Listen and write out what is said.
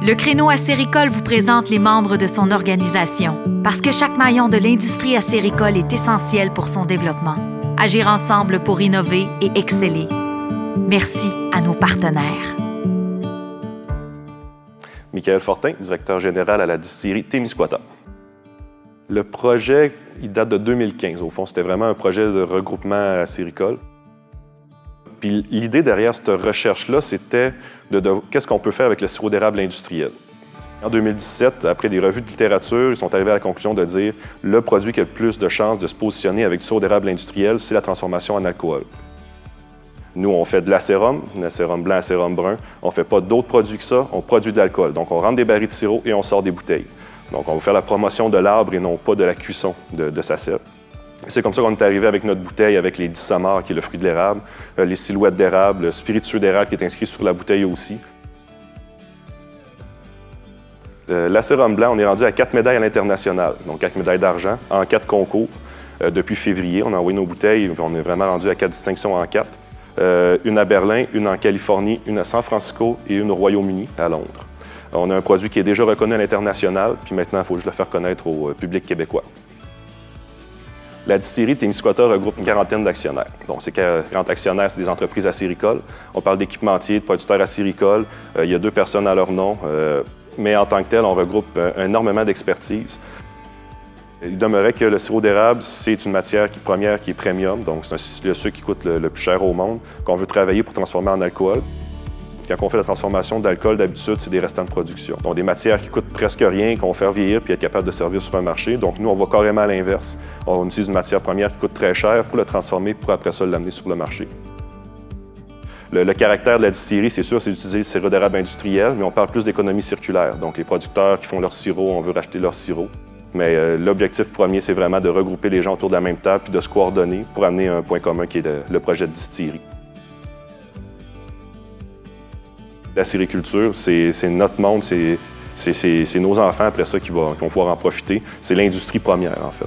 Le Créneau acéricole vous présente les membres de son organisation. Parce que chaque maillon de l'industrie acéricole est essentiel pour son développement. Agir ensemble pour innover et exceller. Merci à nos partenaires. Michael Fortin, directeur général à la distillerie Témiscouata. Le projet, il date de 2015. Au fond, c'était vraiment un projet de regroupement acéricole. Puis l'idée derrière cette recherche-là, c'était qu'est-ce qu'on peut faire avec le sirop d'érable industriel. En 2017, après des revues de littérature, ils sont arrivés à la conclusion de dire le produit qui a le plus de chances de se positionner avec du sirop d'érable industriel, c'est la transformation en alcool. Nous, on fait de l'acérum blanc, acérum brun. On ne fait pas d'autres produits que ça, on produit de l'alcool. Donc, on rentre des barils de sirop et on sort des bouteilles. Donc, on va faire la promotion de l'arbre et non pas de la cuisson de sa sève. C'est comme ça qu'on est arrivé avec notre bouteille, avec les 10 Sommars, qui est le fruit de l'érable, les silhouettes d'érable, le spiritueux d'érable qui est inscrit sur la bouteille aussi. L'acérum blanc, on est rendu à 4 médailles à l'international, donc 4 médailles d'argent en 4 concours. Depuis février, on a envoyé nos bouteilles, puis on est vraiment rendu à 4 distinctions en 4. Une à Berlin, une en Californie, une à San Francisco et une au Royaume-Uni, à Londres. On a un produit qui est déjà reconnu à l'international, puis maintenant, il faut juste le faire connaître au public québécois. La distillerie Témiscouata regroupe une quarantaine d'actionnaires. Donc, ces 40 actionnaires, c'est des entreprises acéricoles. On parle d'équipementiers, de producteurs acéricoles. Il y a 2 personnes à leur nom, mais en tant que tel, on regroupe énormément d'expertise. Il demeurait que le sirop d'érable, c'est une matière première qui est premium, donc c'est le sucre qui coûte le plus cher au monde, qu'on veut travailler pour transformer en alcool. Quand on fait la transformation d'alcool, d'habitude, c'est des restants de production. Donc, des matières qui coûtent presque rien, qu'on va faire vieillir puis être capable de servir sur un marché. Donc, nous, on va carrément à l'inverse. On utilise une matière première qui coûte très cher pour le transformer, pour après ça l'amener sur le marché. Le caractère de la distillerie, c'est sûr, c'est d'utiliser le sirop d'érable industriel, mais on parle plus d'économie circulaire. Donc, les producteurs qui font leur sirop, on veut racheter leur sirop. Mais l'objectif premier, c'est vraiment de regrouper les gens autour de la même table puis de se coordonner pour amener un point commun qui est le projet de distillerie. La sériculture, c'est notre monde, c'est nos enfants après ça qui vont pouvoir en profiter. C'est l'industrie première, en fait.